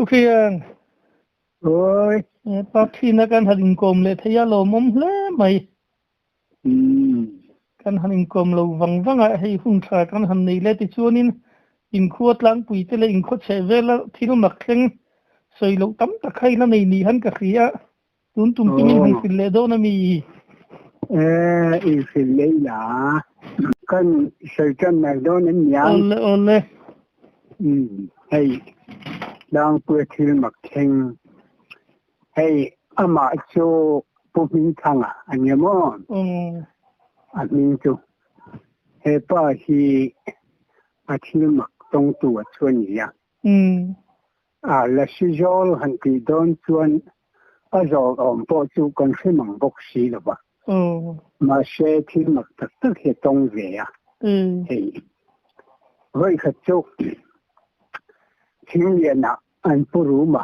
khi ôi bác khi nó cần hành công lệ thấy lo mồm lẽ mày cần hành công lâu vắng vắng hay hung tra cần hành này lệ thì chuan in khuất lãng quỷ thế là in khuất sẽ về là thì nó mặc khen sợi lâu tắm ta khai nó này nỉ hắn cả khía tụm tụm in hành phil lệ đâu nó mi in phil lệ ya kan sợi chân này đó nên nhang ole hay đang quay phim mặc khen hay ama cho bố mình thằng anh em anh mình cho hay ba thì phim mặc trong tuổi xuân vậy là sử dụng hành kỳ đón xuân rồi bộ chú con phải mang bốc xí rồi ba mà sẽ phim mặc tất tất hệ trong về thì với khách chú phim này nè anh phụ mà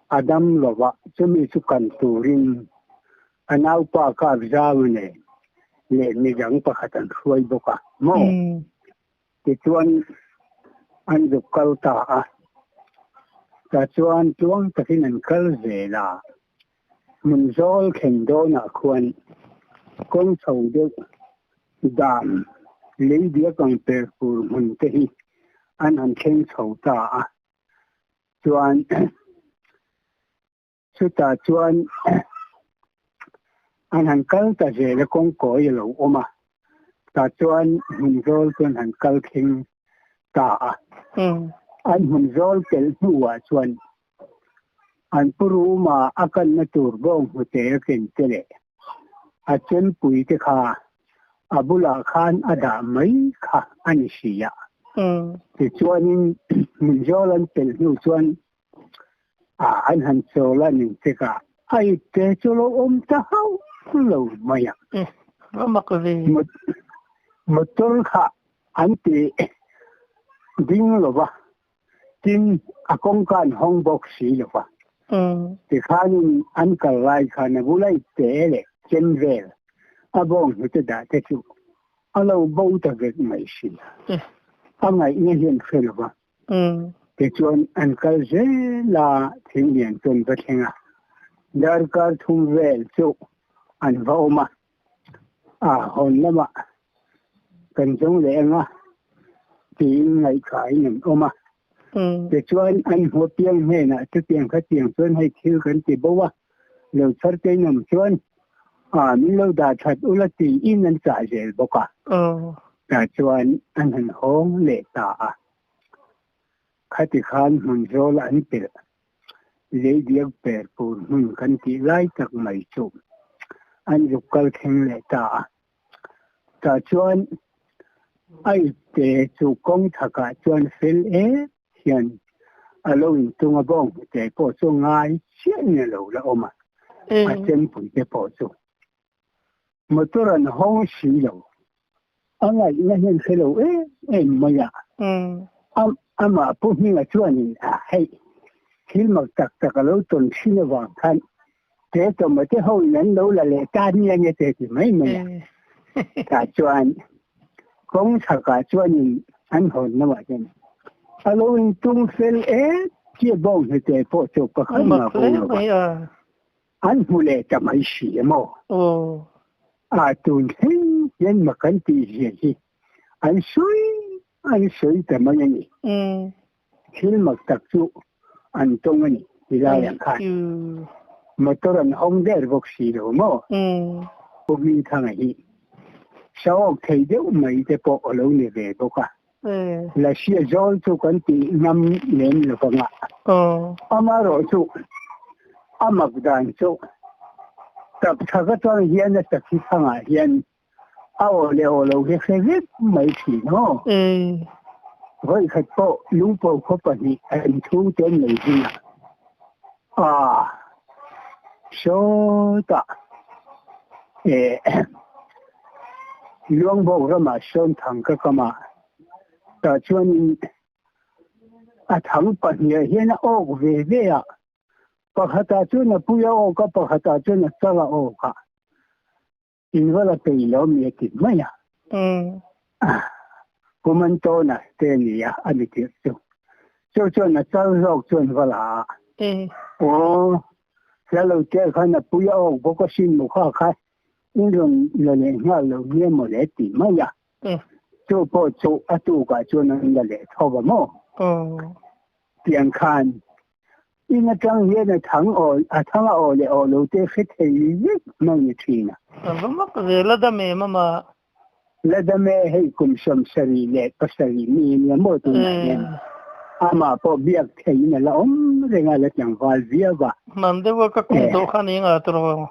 Adam lo ba cho mình chú cần turin anh áo pa cả ra này lệ mình chẳng pa khát ăn xuôi bốc mò thì chuan anh dục câu ta chuan ta khi mình câu về là mình dol khen đó na quan con sầu được đam lấy địa con bè của mình thì anh khen sầu ta chuan ta chuan anh câu ta về là con cõi lâu mà ta chuan mình dol con anh câu khen ta anh mình dol kel hua chuan anh puru mà akan na turbong hote ken tele achen pui te kha abula khan ada mai kha ani sia te chuan mình dol an tel hu chuan anh han chola nin te ka ai te cholo ta hau lo maya mà có gì motor kha anh te ding lo ba tin akong kan hong box si lo ba thì khan anh cả lại khan na bulai te le chen vel abong hute da te chu alo bo ta get mai si angai nge hian khel ba te chuan an kal je la thing lian chon ba thenga dar kar thum vel chu an va ma hon lama kan jong le nga ti ngai khai nem oma để chuan anh hốt tiếng hè nè cái tiếng khách tiếng xuân hay kêu gần thì bố à lâu sát cái nằm chuan mình lâu đã thật u là thì in anh trả về bố cả để chuan anh hành hong lệ ta khách thì khan mình rồi là anh biết lấy việc bể bùn mình cần thì lại thật mấy chục anh dục câu khen lệ ta chuan ai để chủ công thắc chuan phil hiện alo in tung bong te po so ngai chen ne lo la oma chen pui te po so motoran hong si lo angai na hian khelo maya ama pu hi nga chuan hei khil mak tak lo ton si ne wang khan te to ma te ho nan lo la le ta ni nge te ti mai ta chuan kong thaka chuan an hon na wa chen alo in tung fel chia bong te po cho pa khan ma po anh mule ta mai si mo tun hen yen ma kan ti hi anh sui ta ma ni khil mak tak chu an tong ani ila ya khan motor an hong der bok si lo mo po mi thang hi sao thầy dấu mấy te po alo ne ve bo ka là xia zol chu kan ti nam nen lo ka nga amaro chu amagdan chu tập thaga chon hian na takhi thanga hian ao le o lo he khevit mai thi no voi khat po lung po kho pa ni an thu ten nei hi so ta luang bo ra ma son thang ka kama ta chuan thang pa ni hian o ve ve pakhata chuan puya o ka pakhata chuan chala o ka in wala pe lo mi ki maya kuman to na te ni ya ani ti chu cho nó trao rộng chuẩn vào là cái lâu chơi khai là bùi ốc bố có xin một khó khai nhưng rồi là lệ ngã lâu nghe một lệ tỉ mà ya cho bố cho tu cả cho nó là lệ thâu vào mô tiền khan因为张爷的汤哦的哦，楼的很特别，弄一天呐。ما كذا لا دم ماما لا دم هي كم شم سري لا بسري مين يا موتو نين أما بوبيك تينا لا رجع لتيان فالفيا با من ده وكم تو خانين أترو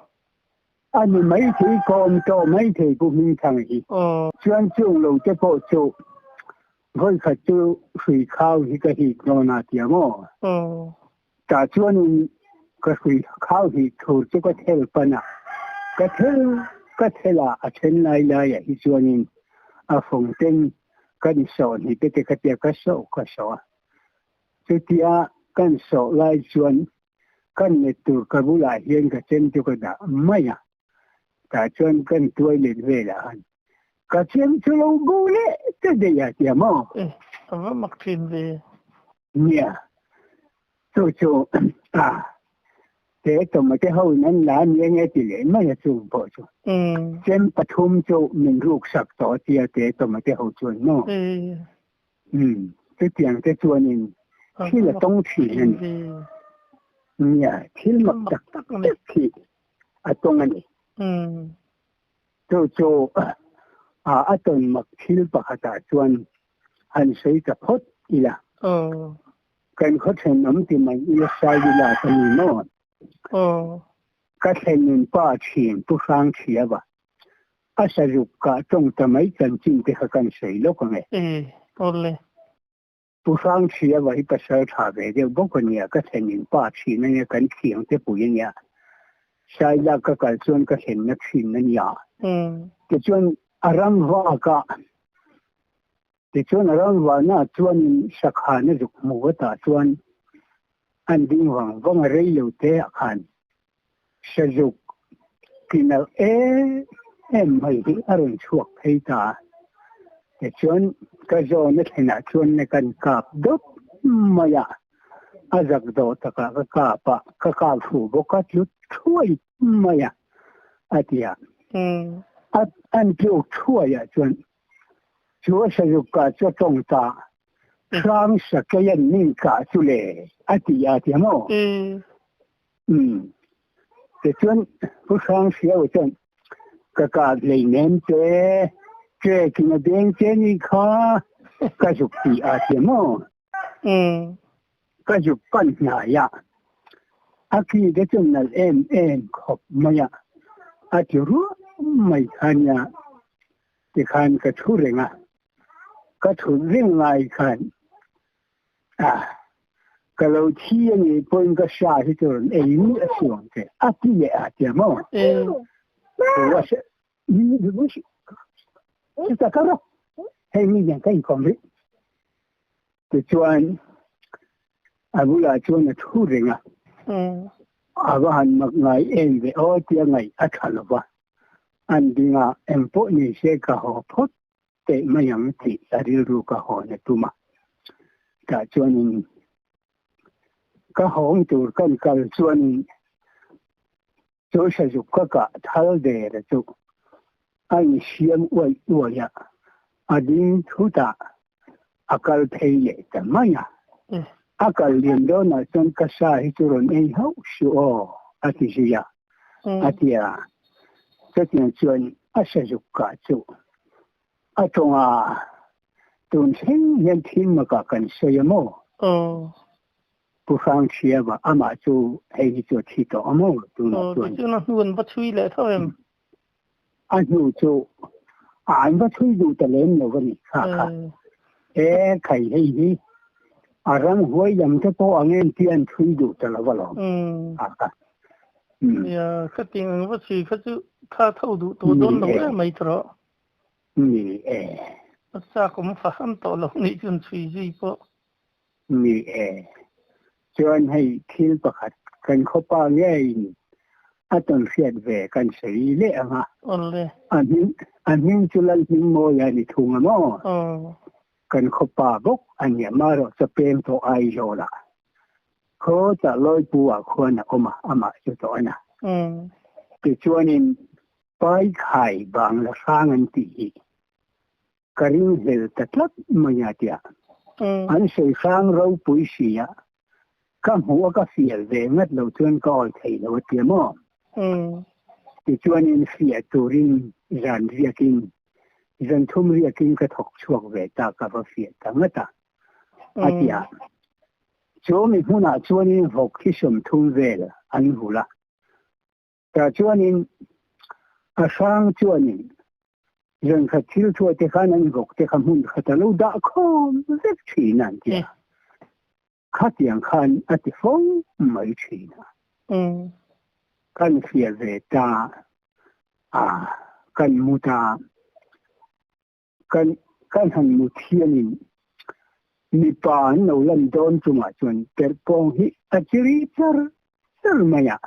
أنا ما يتي كم تو ما يتي كم تاني شان جون لو تبغى جو هاي خدوا في خاو هيك هيك نونا تياموแต่ช่วงนี้ก็คือข้าวที่ถูกจะก็เทลปนะก็เทละอาเช่นไรอย่างที่ช่วงนี้ฝงเต็งกันสอนที่เป็นกระเทียก็สอนสุดที่กันสอนไล่ส่วนกันในตัวกบุลาเฮียนก็เช่นที่ก็ได้ไม่แต่ช่วงกันตัวเล่นเวลาก็เช่นช่วงกูเนี่ยจะได้ยังไงมั้งว่ามักชินเลยเนี่ย就这怎么的后能拿年的的人嘛也做不着真不通就民入十多的这怎么的后做喏这样的做人去了东西人呀去了得去东啊你就顿嘛去不下大专很水的破伊啦กันเขาเห็นน้ำที่มันยิ่งใช้เวลาสนิทโน่ก็เห็นป้าเฉียนผู้ฟังเฉียบอาศัยยุกะจงทำให้กันจริงที่เขากันเสียโลกไงผู้ฟังเฉียบที่ประชาชนเดียวบุคคลเนี่ยก็เห็นป้าเฉียนนั่นกันเขียงที่ปุ๋ยเนี่ยใช้ยาก็การส่วนก็เห็นนักชินนั่นยาแต่ส่วนอารมณ์ว่าก็แต่ชวนเราว่าน่าชวนสักหานี่จุกมัวตาชวนอันดิ้งหวังว่าอะไรอยู่เตะขันสจุกกินเอาไม่ได้อารมณ์ชั่วให้ตาแต่ชวนก็จะนึกเห็นชวนในการกับดุบมายาอาจักโดตะก็กับผู้บกจุดช่วยมายาอาทิยาอันเกี่ยวช่วยชวนชัวร์สยุกะจะตรงตาครั้งสักยันนิ่งกะจุเลอาทิยาที่มั้งแต่จนผู้ครั้งเสียวจนก็การเลยเน้นเจกินเดินเจนี่ค่ะก็จุกตีอาที่มั้งก็จุกกันหน่ายะอาคีก็จนนั่นเอ็มขบมายะอาทิรู้ไม่ทันยะที่ขันก็ทุเรงก็ถูกเรื่องไรกันก็เราเที่ยงนี้เป็นก็ชาที่ตัวเองนี่ส่วนเดียวอาทิตย์อาทิตย์มั้งแต่ว่านี่ดูสิจะกันหรอให้มีอย่างกันคอมพิวแต่ชวนอาบุลาชวนทุเรงอาว่าหันมาไงเองเดี๋ยวเที่ยงไงอัฐลบะอันดีง่ะเอ็มพวกนี้เชื่อก็หอพดแต่ไม่ยังติดอะไรรู้ก็หอเนี่ยตัวมาแต่ชวนก็หงตัวกันกันชวน就是就各个他的就按先我呀领土的个配业怎么样个领导呢真个啥一种人好说就是呀对呀这点算是就个就种冬天年天嘛个跟谁么不放弃吧，阿妈就还就提到阿妈都那做。就那路不吹来头呀。阿牛就俺不吹就得来那个你看看，看嘿，阿让我养这包俺店吹就得了不咯？看看。呀，肯定不吹，可就他头都多了也没得。啥个么发生到了你就吹这一波。ชวนให้คิดประคัดกันเข้าป่าแย่ต้องเสียดแหวกันเสียเละอันนี้จุลันหิงโมยานี่ทุ่งอ่ะมั้ง กันขบป่าบกอันเนี้ยมาเราจะเป็นตัวไอโยละเขาจะลอยปัวคนน่ะออกมาอามาอยู่ตัวน่ะแต่ช่วงนี้ไปขายบางละสร้างอันตีกริ่งเฮลตัดลับมาอย่างเดียอันเสียสร้างเราปุยเสียก็หัวก็เสียเรื่องนั้นเราชวนก็ไทยเราเตรียมอ่ะแต่ช่วงนี้เสียตัวริงยันเรียกินยันทุ่มเรียกินก็ถกช่วงเวตากับเสียตั้งแต่อาเดียช่วงนี้หัวหน้าช่วงนี้หกที่สมทุ่มเวลอันหัวละแต่ช่วงนี้อาสร้างช่วงนี้ยังขัดทิลช่วยที่ข้านั้นหกที่ข้ามุ่งขัดเราด่าคมเล็กชีนั่นเดียขัดยังขันอติฟงไม่ชีนะกันเสียเวตากันมุตากันหันมุเทียนินมีปานเราลันดอนจุมาจนเปิดปองฮิอัจริตร์มายา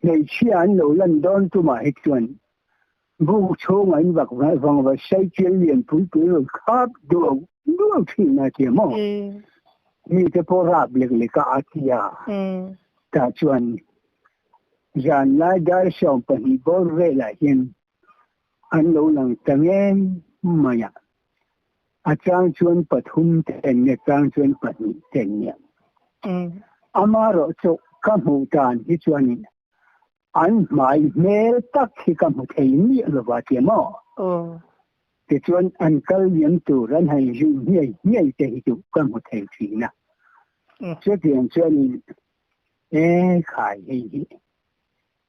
ในเชียนเราลันดอนจุมาฮิจวนบุกโชว์มันบักฟังว่าใช้เจลียนปุ่นปุ่นขับดูที่น่าเจียมมีแต่พอรับเล็กๆก็อาทิยาแต่จวนยันลายได้ส่งไปบอลเวลาเห็นอันเราหลังตั้งเองมายาอาจารย์ชวนปฐุมเต็นเนี่ยอาจารย์ชวนปฐุมเต็นเนี่ยอามาเราจะคำพูดานที่ชวนนี้อันหมายเมลตักที่คำพูดเทียนนี่เราว่าเทียมแต่ชวนอันก็เลี้ยงตัวรันให้ยุ่งเนี่ยจะให้ดูคำพูดเทียนจริงนะเชื่อเทียนชวนนี้ขายให้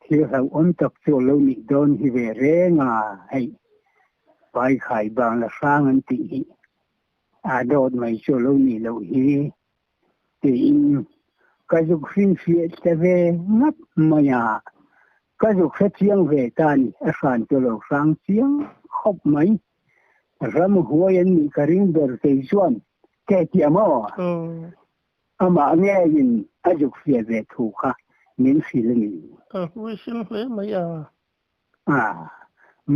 ที่เราอันตักโจโลนิโดนที่เวเรงาให้ไปขายบางละสร้างอันตีอาโดดไม่โจโลนิเราฮีตีก็จะขึ้นเสียแต่เวงับมายาก็จะเสียงเวตานี่อาการโจโลสร้างเสียงขบไหมรำหัวยันมีกริ่งเดอร์เตจวนแก่เทียมอามาเนี่ยยินอาจุเสียเวทุกข์มินฟิลนี่วิชินเลยมายา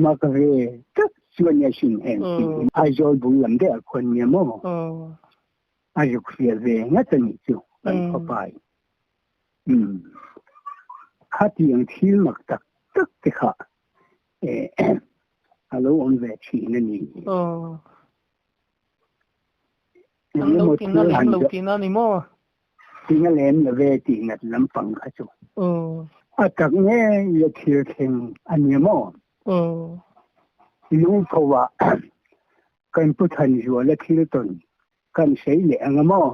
มาก็เวตักชวนยาชินเห็นอาจจะบุญลำเดียคนเนี่ยมั้งอายุเสียเวงั้นจะนี่จูกันเข้าไปข้าที่ยังที่มักตักที่ข้าฮัลโหลอันเวชีนั่นนี่อันลูกกินนั่นนี่มั้งที่นั่นเล่นเวทีนั่นลำปังข้าจูตักเนี่ยยาที่เข่งอันเนี่ยมั้งลุงเขาว่ากันพุทธันจัวและที่ตนกันใช้เหลี่ยงมั้ง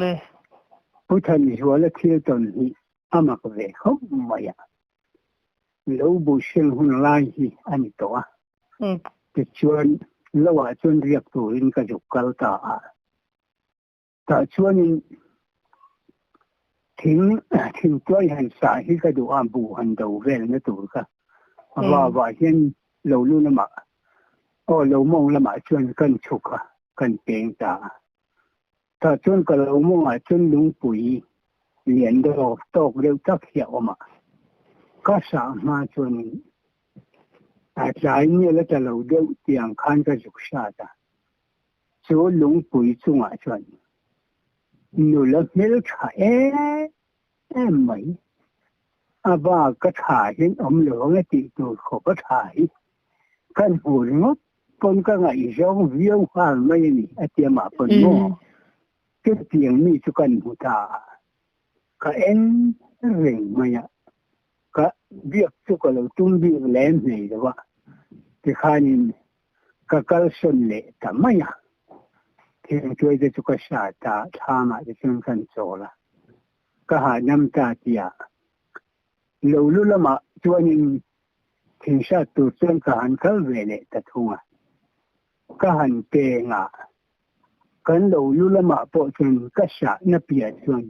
เลยพุทธันจัวและที่ตนนี่อามาก็เวเขาไม่ยาเราบุษย์หุ่นลายที่อันนี้ตัวจะชวนเราว่าชวนเรียกตัวอินก็จุกกัลตาแต่ชวนถึงตัวหันสายที่ก็ดูอ่านบูหันดูเรื่องนั้นตัวก็ว่าเห็นเรารู้ละมาเรามองละมาชวนกันฉุกกันเปงตาถ้าชวนก็เรามองชวนลุงปุ๋ยเหรียญดอกตกเร็วจักเหี่ยวมาก็สามารถชวนอาจารย์เนี่ยแล้วจะเราเดียวเตียงคันก็จุกชาตาชวนลุงปุ๋ยจุงชวนหนูเลิกไม่เลิกถ่ายไหมบ้าก็ถ่ายเห็นอมเหลืองติดตัวเขาก็ถ่ายกันหูงดปนก็ไงช่องเวียงข้างไม่นี่เตียมาปนโม่ก็เตียงมีสุกันหูตาก็เร่งมาอ่ะก็เบียกสุกเราตุ้มบีบแหลมเลยแต่ว่าที่ข้านี่ก็กระสุนเละแต่ไม่อ่ะที่ช่วยจะสุกชาตาทามาจะซึ่งกันโซละก็หาน้ำตาเตียเรารู้ละมาช่วยนี่ถึงชาตุเส้นการเข้าเวลตัดหัวก็หันเปงกันเรารู้ละมาพอจนก็ชาหน้าเปียจน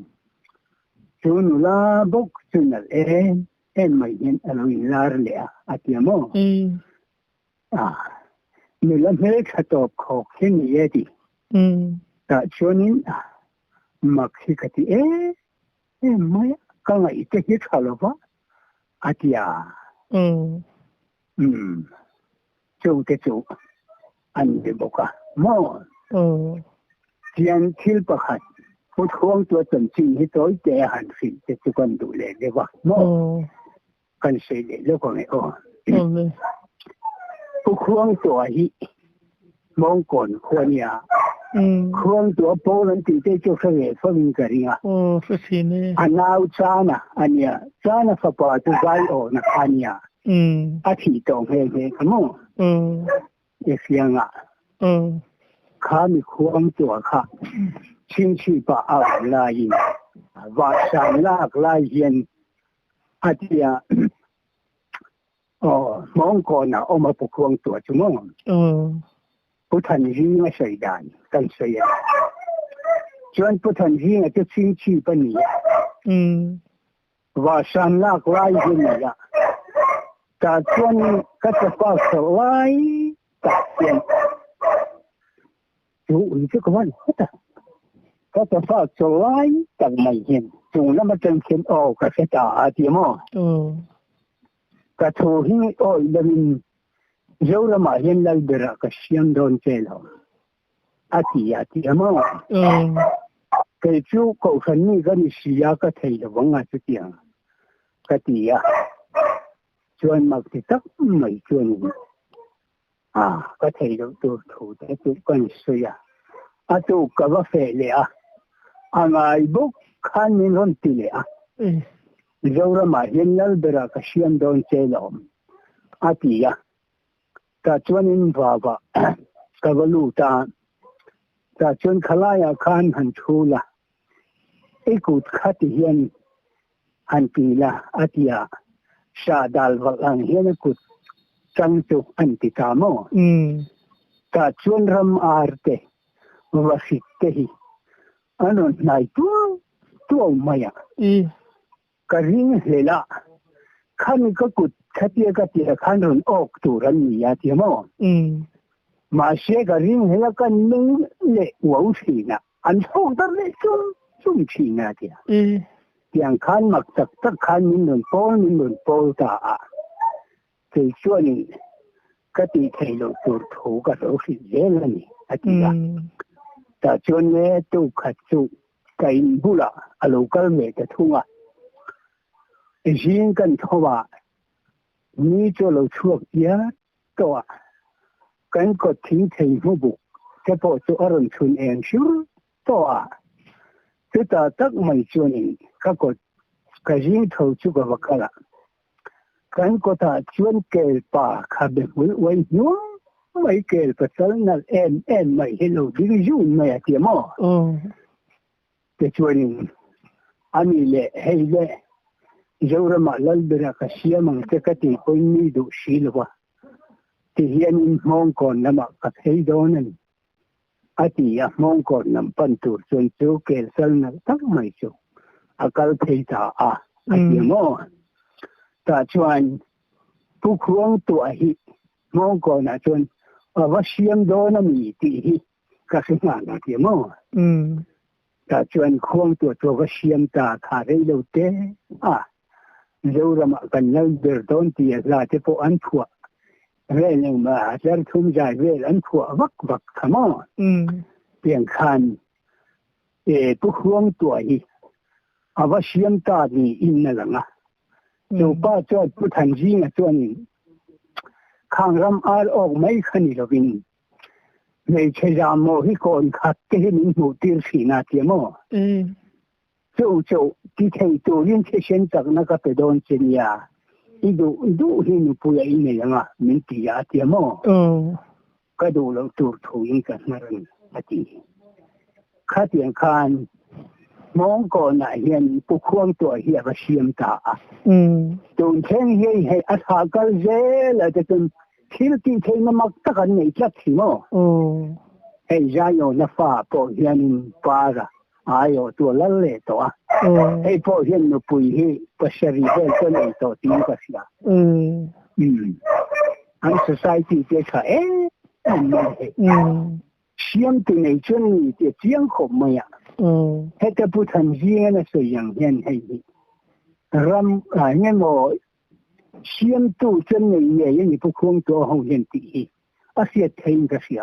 นุลาบกจนไม่เห็นเราอินลาร์เลยอาทิตย์มั้งนี่ละเมื่อขัดตบขอกเห็นยี่ดีแต่ช่วงนี้มักสิกติไม่ก็ไงจะคิดเขาหรอวะอาทิตย์จูเตจูอันเดียบกะมั้ง เทียนทิลประคัดพุทธวงตัวจนจริงให้ตัวแก่หันสิจะจุกันดูแลได้ว่าโมกันเสียแล้วก็ไม่พุทธวงตัวฮีมองก่อนควรเนี่ยควรตัวโปลันติเตจุเสวยฟังกันเนี่ยสุดที่นี่อันน่าอุจานะอันเนี้ยจานะสัปดาห์ตัวใจโอนะอันเนี้ยอาทิตย์ตรงเฮงขโมเอเสียงข้ามีความตัวข้าชิงชีปะเอาลายว่าสันลากลายเย็นอาทิตย์มองก่อนนะเอามาปกครองตัวชั่วโมงพุทธันยีไม่ใช่ด่านกันเสียจนพุทธันยีจะชิงชีปะนี่ว่าสันลากลายเย็นเนี่ยแต่จนก็จะฟ้าสลายตัดเปลี่ยนจูอีกก็วันก็จะฟ้าสลายตัดไม่เห็นจูแล้วมันจะเขียนออกก็จะจ่าอาทิมก็ทูหิ้งโอ้ยดันเจ้าละมาเห็นแล้วเบรักเสียงโดนเจลอาทิมก็จูก็คนนี้ก็มีเสียก็เที่ยววังอาทิตย์ก็ที่ชวนมาติดตั้งไม่ชวนก็เที่ยวตัวถูกแต่ตัวกันเสียตัวก็ว่าเฟลเลยอะไรบุกขันนี่ร้อนตีเลยเจ้าละมาเห็นแล้วเบรักเสียงโดนเจลอาทิตย์ก็ชวนอินฟ้าก็ว่าลูกตาก็ชวนขลายขันหันชูละอีกุดขัดเห็นหันปีละอาทิตย์ชาดาลวังเห็นกุดจังจุกอันติกามก็ชวนรำอาร์เตวสิทธิ์ที่อันนั้นนายตัวไม่ก็ริงเฮล่าขันก็กุดขัดเยอะขันรุนออกตัวรันนี่อาทิมมาเชก็ริงเฮล่ากันนึงเละวัวชีนะอันโชคตะเละจุ่มชีนะเดียอย่างขันมักตักขันมินนโปลตาที่ช่วงนี้ก็ตีเทโลตัวถูกกับโอเคเยอะนี่อาทิตย์แต่ช่วงนี้ตู้ขัดจุไก่บุระอโลกัลเมตทุ่งยิงกันทั่วนี่จะเราช่วยเยอะตัวกันก็ทิ้งหูบุกจะพอจะอารมณ์ชนเองชิวตัวจะตักไม่ชวนก็ก็ยิงเท่าจุกว่ากันละกันก็ถ้าชวนเกลป่าขับไว้ยัวไม่เกลปัสสาวะเอ็นไม่เห็นเราดิ้งยุ่งไม่เกี่ยมแต่ชวนอันนี้แหละให้แหละเจ้าละมาลัลเบรักเสียมันจะกติคนนี้ดูสิลวะที่เห็นมองก่อนนะมากับให้โดนนั่นอาทิตย์มองก่อนนำปันตูจนเจ้าเกลสันนั้นตั้งไม่จบอาการเพย์ตาอาทิตย์มอแต่ชวนผู้ครองตัวฮีมองก่อนนะชวนว่าเสียงโดนมีที่ฮีก็สิ่งนั้นอาทิตย์มอแต่ชวนครองตัวว่าเสียงตาขาดได้ดูเต้เจ้าละมากันนั่งเดินต้นที่ลาเทปอันขัวเรื่องมาจะทุ่มใจเรื่องอันขัววักขมอเพียงคันผู้ครองตัวฮีว่าเสียงตาดีอินนั่นแหละนะตัวป้าจอดผู้ทันจีนตัวนี้ข้างรำอาออกไม่ขนิลวินไม่ใช่ยามโมหิโกนขัดเกหินหูตีสีนาเทียมโจที่เทตัวยินเชนจากนักไปโดนเชียอีดูหินปุยอินเนี่ยนะมินตีอาเทียมก็ดูแล้วตัวถูกยิงกันนั่นอาทิข้าเตียงคานมองก่อนเห็นผู้ครองตัวเฮียว่าเสียมตาตรงเช่นเฮียให้อาสากัลเจแล้วจะเป็นที่ที่เทนมักตะกันไม่จัดสิโมให้ยายโยนฟ้าพอเฮียนปาระอายตัวละเล่ตัวให้พอเฮียนปุยให้ปัสรีเบลตัวเล่ตัวตีก็เสียอัน society เจ้าเสียมตัวในช่วงนี้จะเสียงขมไหมให้แต่ผู้ทันจีนน่ะส่วนอย่างเห็นให้รำเงี้ยโมเสียมตู้จนเนี่ยยังผู้ครองตัวห้องเห็นตีอาเสียเทงก็เสีย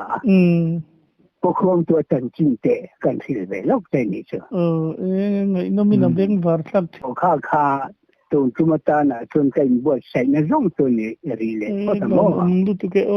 ปกครองตัวจันจินเตกันสิเวลอกใจนี่จ้ะไงน้องมีน้ำเบงวาร์สักข้าตัวจุมาตานะจนกันบวชใส่ในร่องตัวนี้รีเลยก็ทำโม่ดูตุกเอ